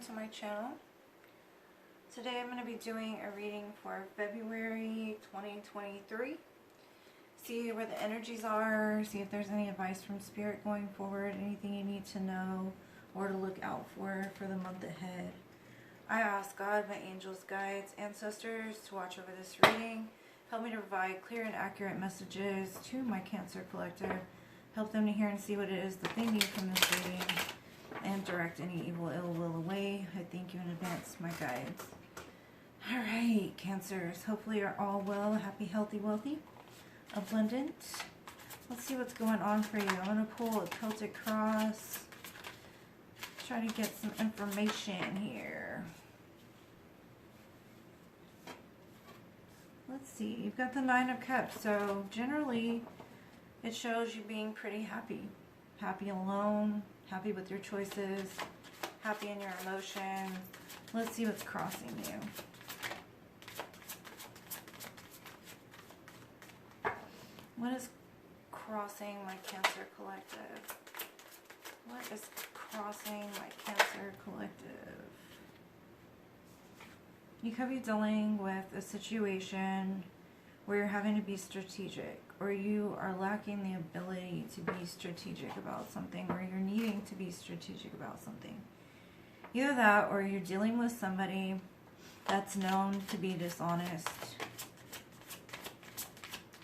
to my channel. Today I'm going to be doing a reading for February 2023. See where the energies are, see if there's any advice from Spirit going forward, anything you need to know or to look out for the month ahead. I ask God, my angels, guides, ancestors to watch over this reading. Help me to provide clear and accurate messages to my Cancer collector. Help them to hear and see what it is that they need from this reading. And direct any evil, ill will away. I thank you in advance, my guides. Alright, Cancers. Hopefully you're all well, happy, healthy, wealthy, abundant. Let's see what's going on for you. I'm going to pull a Celtic cross. Try to get some information here. Let's see. You've got the Nine of Cups. So generally, it shows you being pretty happy. Happy alone. Happy with your choices. Happy in your emotions. Let's see what's crossing you. What is crossing my Cancer collective? What is crossing my Cancer collective? You could be dealing with a situation where you're having to be strategic, or you are lacking the ability to be strategic about something, or you're needing to be strategic about something. Either that, or you're dealing with somebody that's known to be dishonest,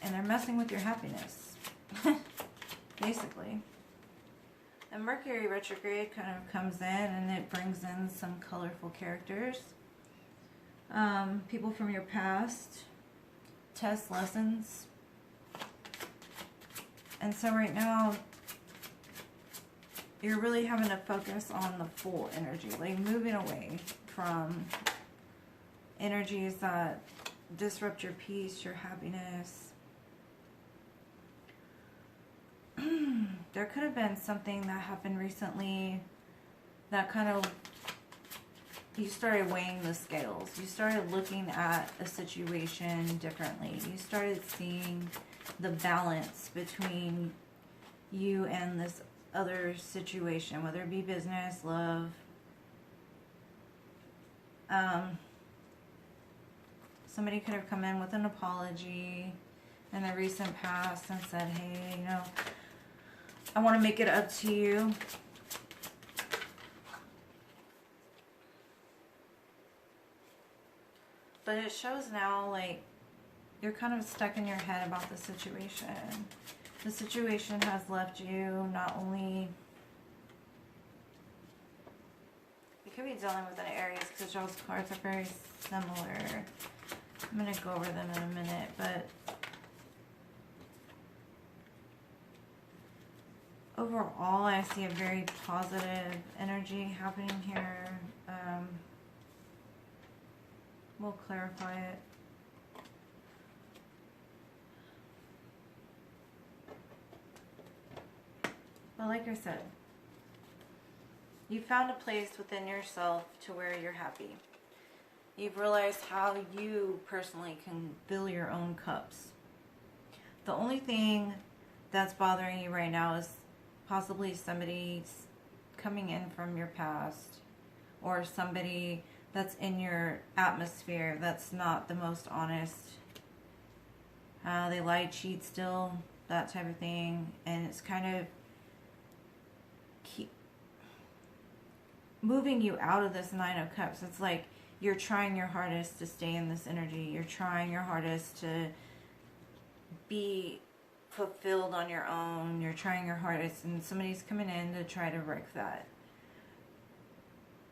and they're messing with your happiness, basically. And Mercury retrograde kind of comes in, and it brings in some colorful characters. People from your past, test lessons. And so right now, you're really having to focus on the full energy, like moving away from energies that disrupt your peace, your happiness. There could have been something that happened recently that kind of, you started weighing the scales. You started looking at a situation differently. You started seeing the balance between you and this other situation, whether it be business, love. Somebody could have come in with an apology in the recent past and said, hey, you know, I want to make it up to you. But it shows now, like, you're kind of stuck in your head about the situation. The situation has left you not only... You could be dealing with an Aries because y'all's cards are very similar. I'm going to go over them in a minute, but... Overall, I see a very positive energy happening here. We'll clarify it. But like I said, you found a place within yourself to where you're happy. You've realized how you personally can fill your own cups. The only thing that's bothering you right now is possibly somebody coming in from your past, or somebody that's in your atmosphere that's not the most honest. They lie, cheat, steal, that type of thing. And it's kind of keep moving you out of this Nine of Cups. It's like you're trying your hardest to stay in this energy. You're trying your hardest to be fulfilled on your own. You're trying your hardest, and somebody's coming in to try to wreck that.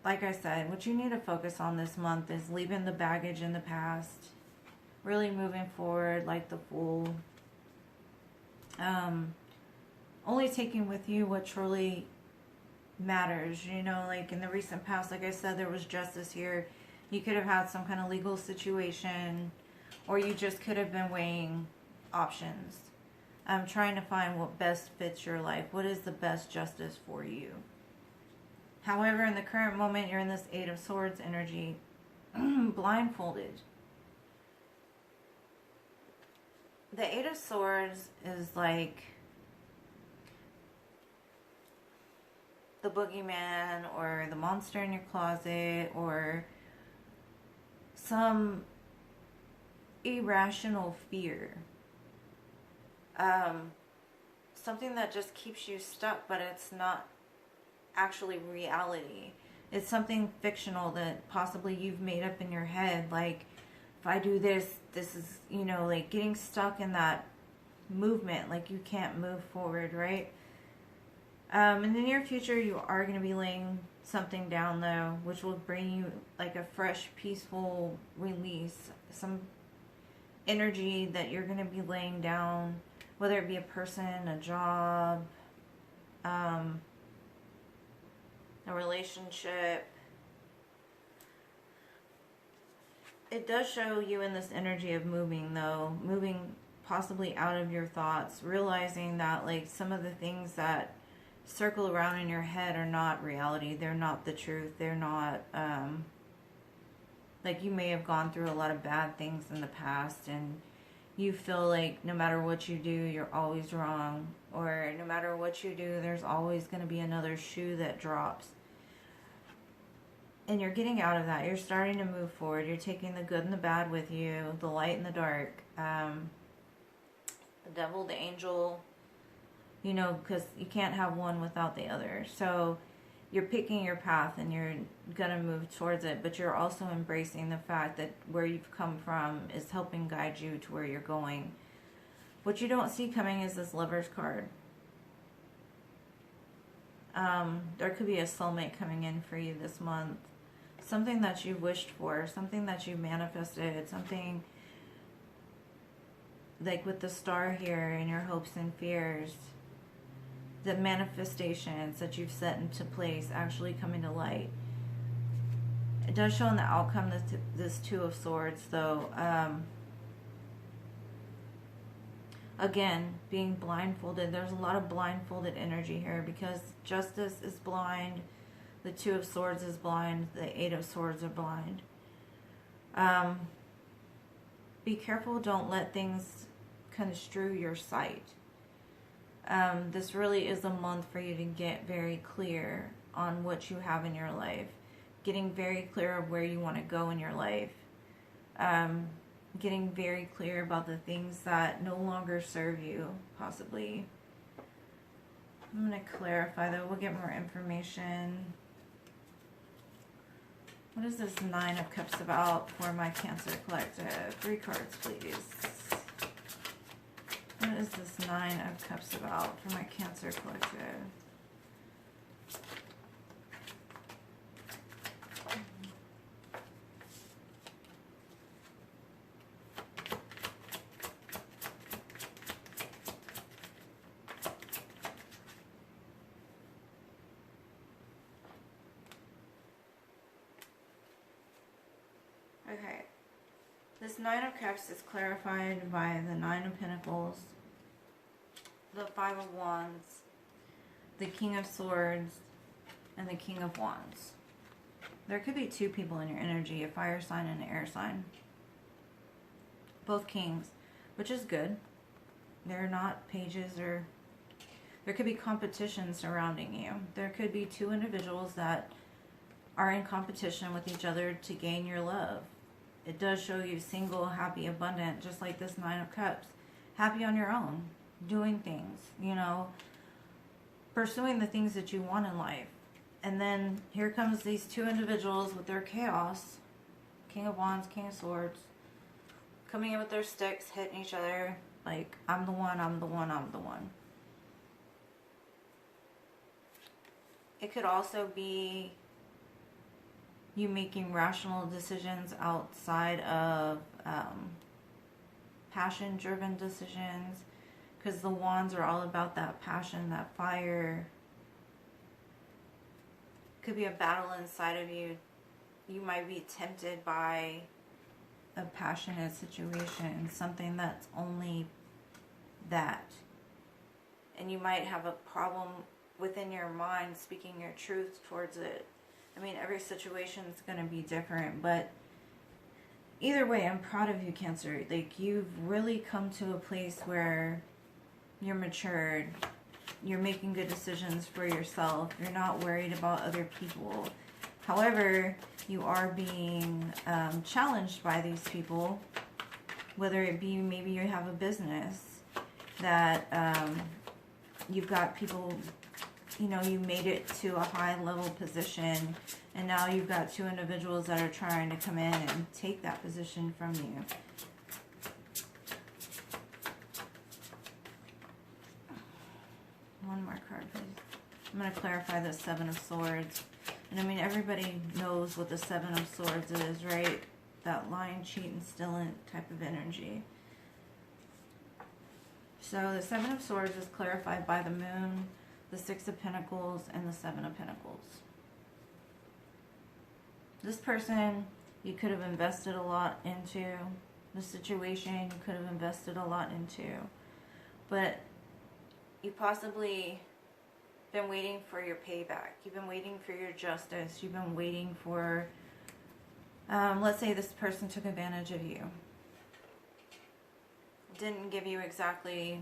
Like I said, what you need to focus on this month is leaving the baggage in the past, really moving forward like the Fool. Only taking with you what truly matters. You know, like in the recent past, like I said, there was justice here. You could have had some kind of legal situation, or you just could have been weighing options. Trying to find what best fits your life. What is the best justice for you? However, in the current moment, you're in this Eight of Swords energy, blindfolded. The Eight of Swords is like the boogeyman or the monster in your closet or some irrational fear. Something that just keeps you stuck, but it's not actually reality. It's something fictional that possibly you've made up in your head. Like, if I do this, this is, you know, like getting stuck in that movement. Like, you can't move forward, right? In the near future, you are going to be laying something down, though, which will bring you like a fresh, peaceful release. Some energy that you're going to be laying down, whether it be a person, a job, a relationship. It does show you in this energy of moving, though, moving possibly out of your thoughts, realizing that like some of the things that circle around in your head are not reality. They're not the truth. They're not, like, you may have gone through a lot of bad things in the past and you feel like no matter what you do, you're always wrong, or no matter what you do, there's always going to be another shoe that drops. And you're getting out of that. You're starting to move forward. You're taking the good and the bad with you, the light and the dark, the devil, the angel, you know, because you can't have one without the other. So you're picking your path and you're going to move towards it, but you're also embracing the fact that where you've come from is helping guide you to where you're going. What you don't see coming is this Lover's card. There could be a soulmate coming in for you this month. Something that you wished for, something that you manifested, something like with the star here and your hopes and fears. The manifestations that you've set into place actually coming to light. It does show in the outcome this Two of Swords, though. Again, being blindfolded. There's a lot of blindfolded energy here because Justice is blind. The Two of Swords is blind. The Eight of Swords are blind. Be careful. Don't let things construe your sight. This really is a month for you to get very clear on what you have in your life. Getting very clear of where you want to go in your life. Getting very clear about the things that no longer serve you, possibly. I'm going to clarify, though. We'll get more information. What is this Nine of Cups about for my Cancer Collective? 3 cards, please. What is this Nine of Cups about for my Cancer Collective? Okay. This Nine of Cups is clarified by the Nine of Pentacles, the Five of Wands, the King of Swords, and the King of Wands. There could be 2 people in your energy, a fire sign and an air sign. Both kings, which is good. They're not pages, or there could be competition surrounding you. There could be 2 individuals that are in competition with each other to gain your love. It does show you single, happy, abundant, just like this Nine of Cups. Happy on your own, doing things, you know, pursuing the things that you want in life. And then here comes these 2 individuals with their chaos. King of Wands, King of Swords. Coming in with their sticks, hitting each other. Like, I'm the one, I'm the one, I'm the one. It could also be you making rational decisions outside of passion-driven decisions, because the wands are all about that passion, that fire. Could be a battle inside of you. You might be tempted by a passionate situation, something that's only that. And you might have a problem within your mind speaking your truth towards it. I mean, every situation is going to be different, but either way, I'm proud of you, Cancer. Like, you've really come to a place where you're matured. you're making good decisions for yourself. You're not worried about other people. However, you are being challenged by these people, whether it be maybe you have a business that you've got people, you know, you made it to a high level position, and now you've got two individuals that are trying to come in and take that position from you. One more card, please. I'm going to clarify the Seven of Swords. And I mean, everybody knows what the Seven of Swords is, right? That lying, cheat, and stealing type of energy. So the Seven of Swords is clarified by the Moon, the Six of Pentacles, and the Seven of Pentacles. This person, you could have invested a lot into. The situation, you could have invested a lot into. But you possibly been waiting for your payback. You've been waiting for your justice. You've been waiting for, let's say this person took advantage of you. Didn't give you exactly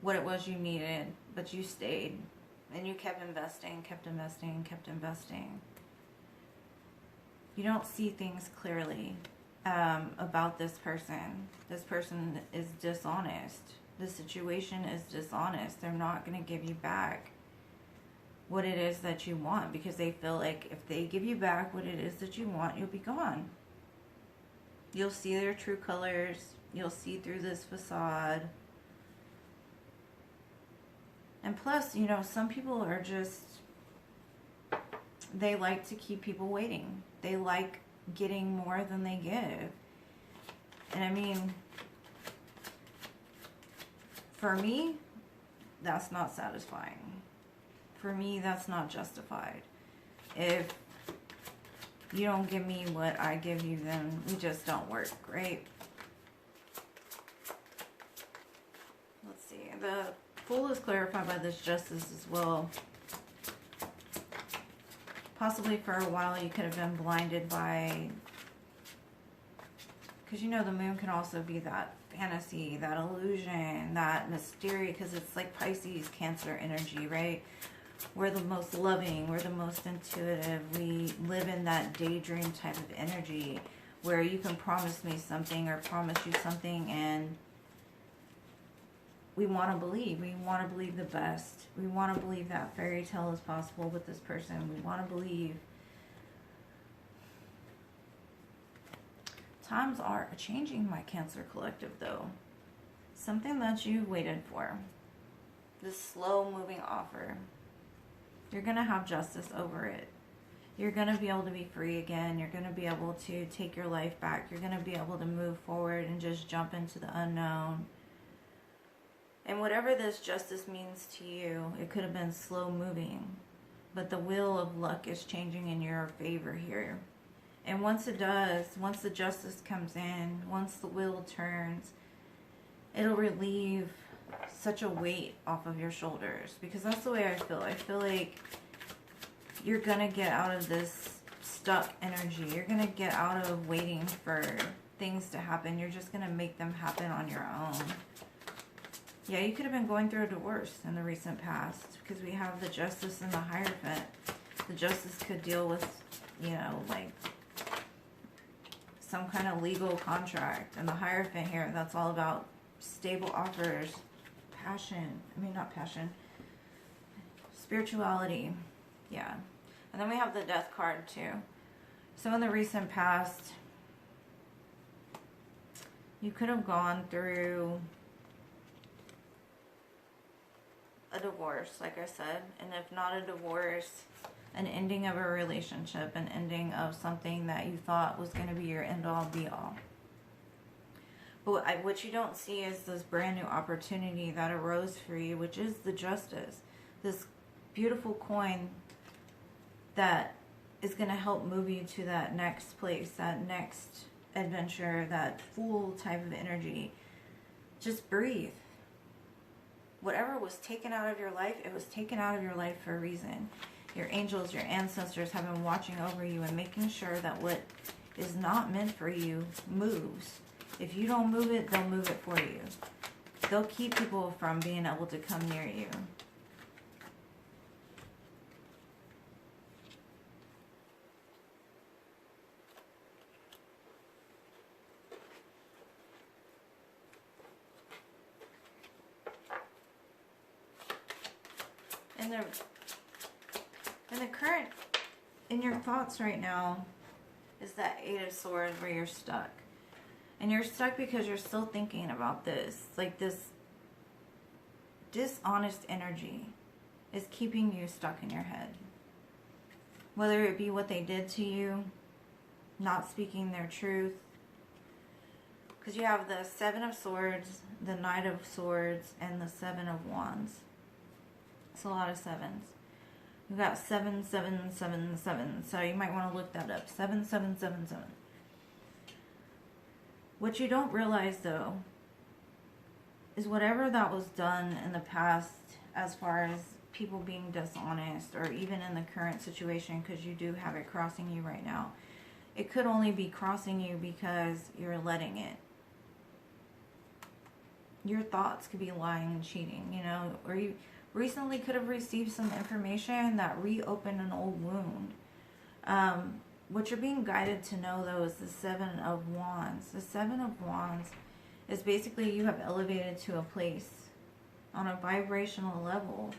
what it was you needed, but you stayed. And you kept investing, kept investing, kept investing. You don't see things clearly about this person. This person is dishonest. The situation is dishonest. They're not going to give you back what it is that you want, because they feel like if they give you back what it is that you want, you'll be gone. You'll see their true colors. You'll see through this facade. And plus, you know, some people are just, they like to keep people waiting. They like getting more than they give. And I mean, for me, that's not satisfying. For me, that's not justified. If you don't give me what I give you, then we just don't work, right? Let's see. The Fool is clarified by this Justice as well. Possibly for a while you could have been blinded by, because you know the Moon can also be that fantasy, that illusion, that mystery, because it's like Pisces, Cancer energy, right? We're the most loving, we're the most intuitive, we live in that daydream type of energy where you can promise me something or promise you something, and we want to believe the best. We want to believe that fairy tale is possible with this person. We want to believe. Times are changing, my Cancer collective, though. Something that you waited for. This slow moving offer. You're going to have justice over it. You're going to be able to be free again. You're going to be able to take your life back. You're going to be able to move forward and just jump into the unknown. And whatever this justice means to you, it could have been slow moving. But the wheel of luck is changing in your favor here. And once it does, once the justice comes in, once the wheel turns, it'll relieve such a weight off of your shoulders. Because that's the way I feel. I feel like you're going to get out of this stuck energy. You're going to get out of waiting for things to happen. You're just going to make them happen on your own. Yeah, you could have been going through a divorce in the recent past, because we have the Justice and the Hierophant. The Justice could deal with, you know, like some kind of legal contract. And the Hierophant here, that's all about stable offers, passion. I mean, not passion. Spirituality. Yeah. And then we have the Death card too. So in the recent past, you could have gone through a divorce, like I said, and if not a divorce, an ending of a relationship, an ending of something that you thought was going to be your end-all be-all. But what you don't see is this brand new opportunity that arose for you, which is the Justice. This beautiful coin that is going to help move you to that next place, that next adventure, that Fool type of energy. Just breathe. Whatever was taken out of your life, it was taken out of your life for a reason. Your angels, your ancestors have been watching over you and making sure that what is not meant for you moves. If you don't move it, they'll move it for you. They'll keep people from being able to come near you. the current, in your thoughts right now, is that Eight of Swords where you're stuck. And you're stuck because you're still thinking about this. Like this dishonest energy is keeping you stuck in your head. Whether it be what they did to you, not speaking their truth. Because you have the Seven of Swords, the Knight of Swords, and the Seven of Wands. It's a lot of sevens. You've got 7, 7, 7, 7. So you might want to look that up. 7, 7, 7, 7. What you don't realize, though, is whatever that was done in the past as far as people being dishonest, or even in the current situation, because you do have it crossing you right now, it could only be crossing you because you're letting it. Your thoughts could be lying and cheating, you know, or you recently could have received some information that reopened an old wound. What you're being guided to know, though, is the Seven of Wands. The Seven of Wands is basically you have elevated to a place on a vibrational level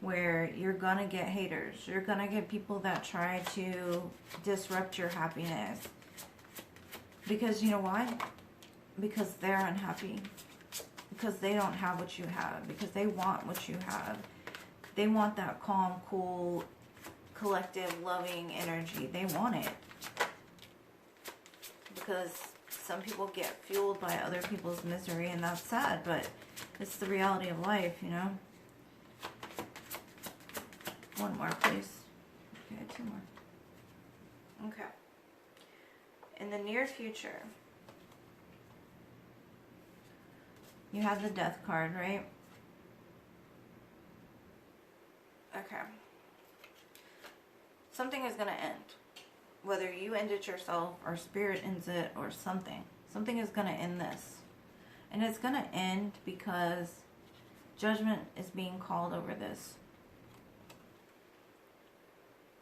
where you're gonna get haters. You're gonna get people that try to disrupt your happiness. Because you know why? Because they're unhappy. Because they don't have what you have. Because they want what you have. They want that calm, cool, collective, loving energy. They want it. Because some people get fueled by other people's misery, and that's sad, but it's the reality of life, you know? One more, please. Okay, 2 more. Okay. In the near future, you have the Death card, right? Okay. Something is going to end. Whether you end it yourself, or Spirit ends it, or something. Something is going to end this. And it's going to end because judgment is being called over this.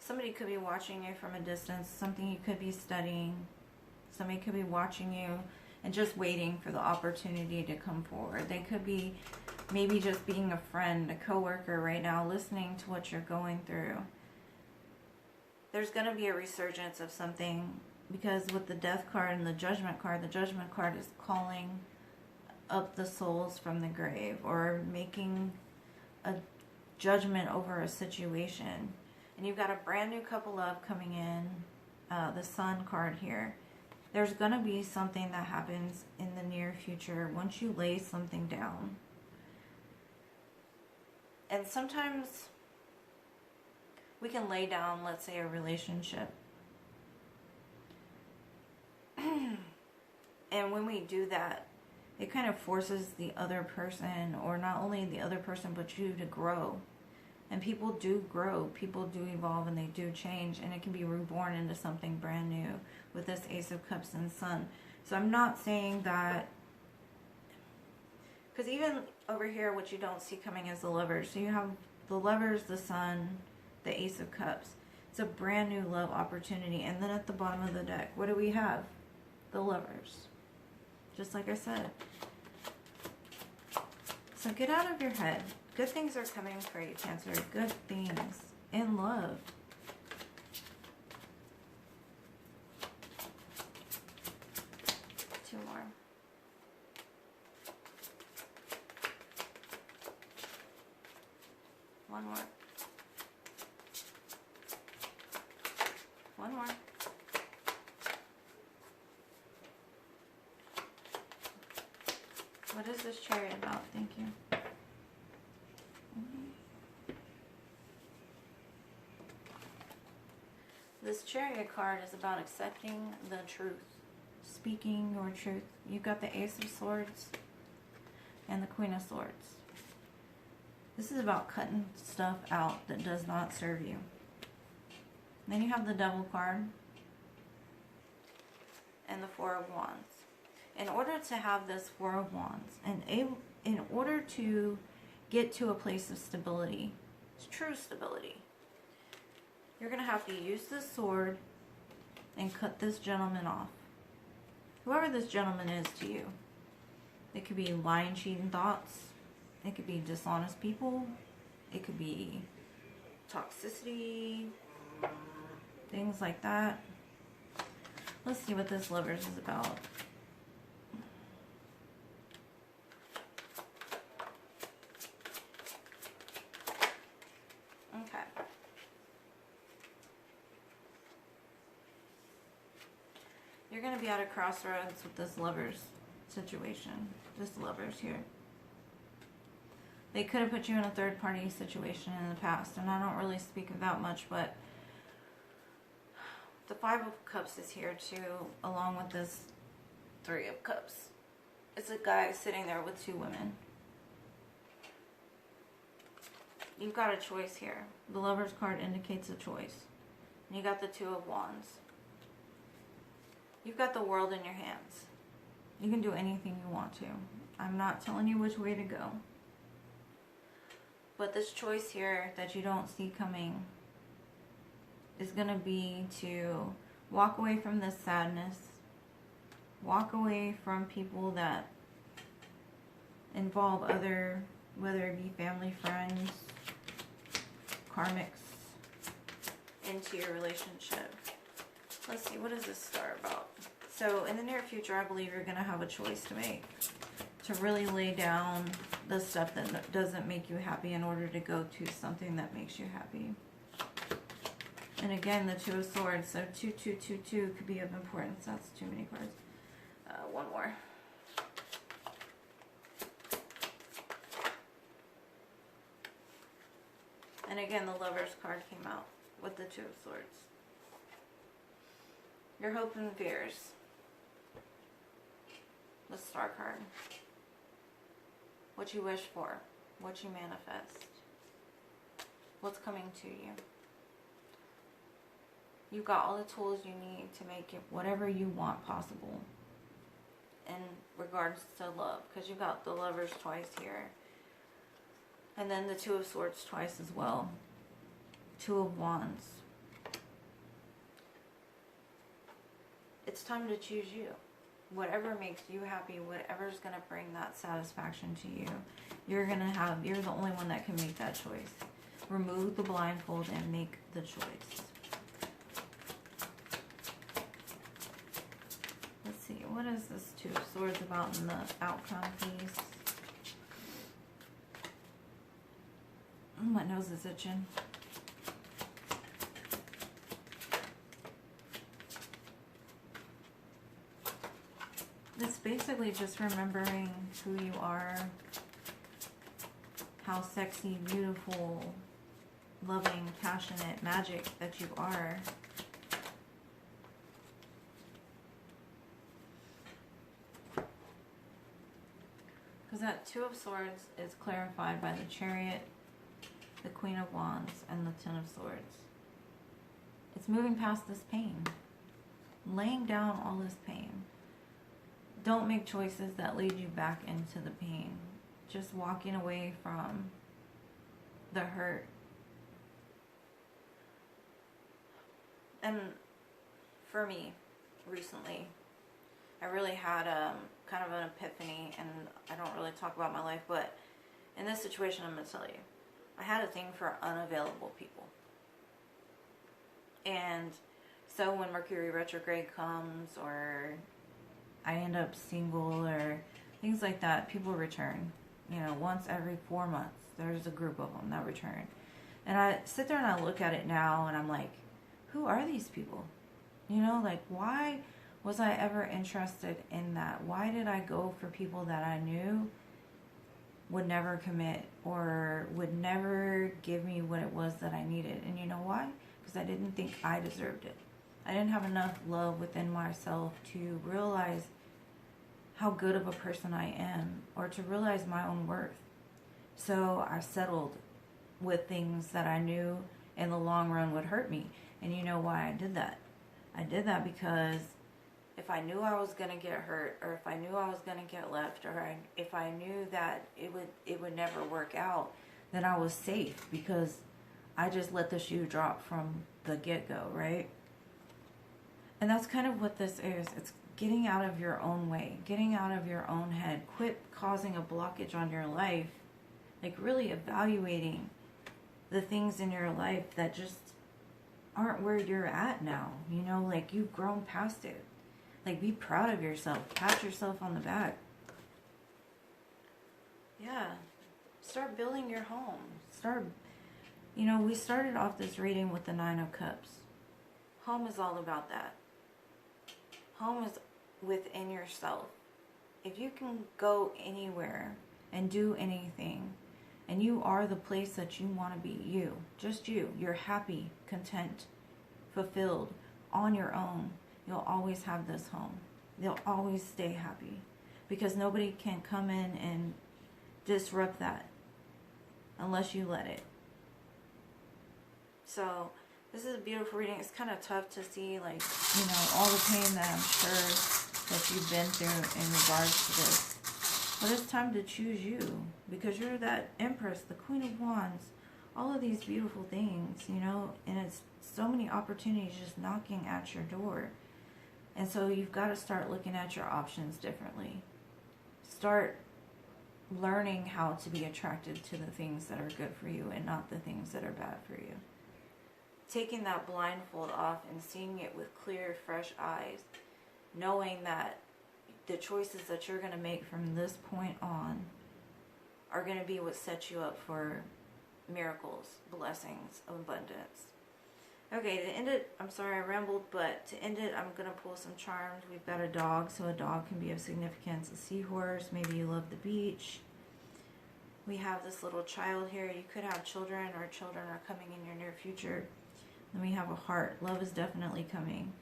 Somebody could be watching you from a distance. Something you could be studying. Somebody could be watching you and just waiting for the opportunity to come forward. They could be maybe just being a friend, a coworker right now, listening to what you're going through. There's going to be a resurgence of something, because with the Death card and the Judgment card is calling up the souls from the grave, or making a judgment over a situation. And you've got a brand new couple up coming in, the Sun card here. There's going to be something that happens in the near future once you lay something down. And sometimes we can lay down, let's say, a relationship. And when we do that, it kind of forces the other person, or not only the other person, but you, to grow. And people do grow, people do evolve, and they do change, and it can be reborn into something brand new with this Ace of Cups and Sun. So I'm not saying that, because even over here, what you don't see coming is the Lovers. So you have the Lovers, the Sun, the Ace of Cups. It's a brand new love opportunity. And then at the bottom of the deck, what do we have? The Lovers. Just like I said. So get out of your head. Good things are coming for you, Cancer. Good things in love. Two more. One more. One more. What is this Chariot about? Thank you. This Chariot card is about accepting the truth, speaking your truth. You've got the Ace of Swords and the Queen of Swords. This is about cutting stuff out that does not serve you. Then you have the Devil card and the Four of Wands. In order to have this Four of Wands, and in order to get to a place of stability, true stability, you're going to have to use this sword and cut this gentleman off. Whoever this gentleman is to you. It could be lying, cheating thoughts. It could be dishonest people. It could be toxicity, things like that. Let's see what this Lovers is about. Okay. You're going to be at a crossroads with this Lovers situation. This Lovers here. They could have put you in a third party situation in the past, and I don't really speak of that much, but the Five of Cups is here too, along with this Three of Cups. It's a guy sitting there with two women. You've got a choice here. The Lover's card indicates a choice. And you got the Two of Wands. You've got the world in your hands. You can do anything you want to. I'm not telling you which way to go. But this choice here that you don't see coming is going to be to walk away from this sadness. Walk away from people that involve other, whether it be family, friends, karmics, into your relationship. Let's see, what is this star about? So in the near future, I believe you're going to have a choice to make. To really lay down the stuff that doesn't make you happy in order to go to something that makes you happy. And again, the Two of Swords. So 2222 could be of importance. That's too many cards. One more. And again, the Lover's card came out with the Two of Swords. Your hope and fears. The Star card. What you wish for. What you manifest. What's coming to you. You've got all the tools you need to make it whatever you want possible in regards to love, because you've got the Lovers twice here, and then the Two of Swords twice as well. Two of Wands. It's time to choose you. Whatever makes you happy, whatever's going to bring that satisfaction to you, you're the only one that can make that choice. Remove the blindfold and make the choice. Let's see, what is this Two of Swords about in the outcome piece? My nose is itching. It's basically just remembering who you are, how sexy, beautiful, loving, passionate, magic that you are. Because that Two of Swords is clarified by the Chariot, the Queen of Wands, and the Ten of Swords. It's moving past this pain. Laying down all this pain. Don't make choices that lead you back into the pain. Just walking away from the hurt. And for me, recently, I really had kind of an epiphany, and I don't really talk about my life, but in this situation, I'm going to tell you, I had a thing for unavailable people. And so when Mercury retrograde comes, or I end up single, or things like that, people return. You know, once every 4 months, there's a group of them that return. And I sit there and I look at it now, and I'm like, who are these people? You know, like, why was I ever interested in that? Why did I go for people that I knew would never commit or would never give me what it was that I needed? And you know why? Because I didn't think I deserved it. I didn't have enough love within myself to realize how good of a person I am, or to realize my own worth. So I settled with things that I knew in the long run would hurt me. And you know why I did that? I did that because if I knew I was going to get hurt, or if I knew I was going to get left, or if I knew that it would never work out, then I was safe, because I just let the shoe drop from the get-go, right? And that's kind of what this is. It's getting out of your own way, getting out of your own head. Quit causing a blockage on your life. Like, really evaluating the things in your life that just aren't where you're at now. You know, like you've grown past it. Like be proud of yourself. Pat yourself on the back. Yeah. Start building your home. You know, we started off this reading with the Nine of Cups. Home is all about that. Home is within yourself. If you can go anywhere and do anything, and you are the place that you want to be, you, just you, you're happy, content, fulfilled, on your own, you'll always have this home. You'll always stay happy, because nobody can come in and disrupt that unless you let it. So this is a beautiful reading. It's kind of tough to see, like, you know, all the pain that I'm sure that you've been through in regards to this. But it's time to choose you, because you're that Empress, the Queen of Wands, all of these beautiful things, you know, and it's so many opportunities just knocking at your door. And so you've got to start looking at your options differently. Start learning how to be attracted to the things that are good for you and not the things that are bad for you. Taking that blindfold off and seeing it with clear, fresh eyes, knowing that the choices that you're going to make from this point on are going to be what sets you up for miracles, blessings, abundance. Okay, to end it, I'm sorry I rambled, but to end it, I'm going to pull some charms. We've got a dog, so a dog can be of significance. A seahorse, maybe you love the beach. We have this little child here. You could have children, or children are coming in your near future. Then we have a heart. Love is definitely coming.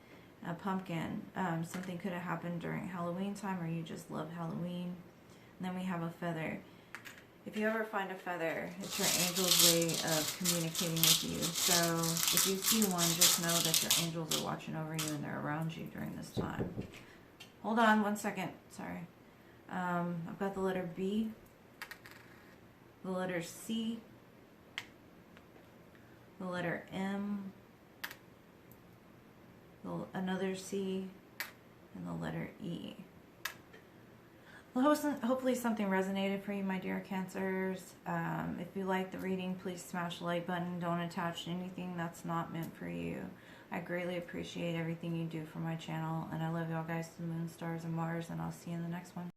A pumpkin. Something could have happened during Halloween time, or you just love Halloween. And then we have a feather. If you ever find a feather, it's your angel's way of communicating with you. So if you see one, just know that your angels are watching over you and they're around you during this time. Hold on one second. Sorry. I've got the letter B, the letter C, the letter M, another C, and the letter E. Well, hopefully something resonated for you, my dear Cancers. If you like the reading, please smash the like button. Don't attach anything that's not meant for you. I greatly appreciate everything you do for my channel, and I love y'all guys to the moon, stars, and Mars, and I'll see you in the next one.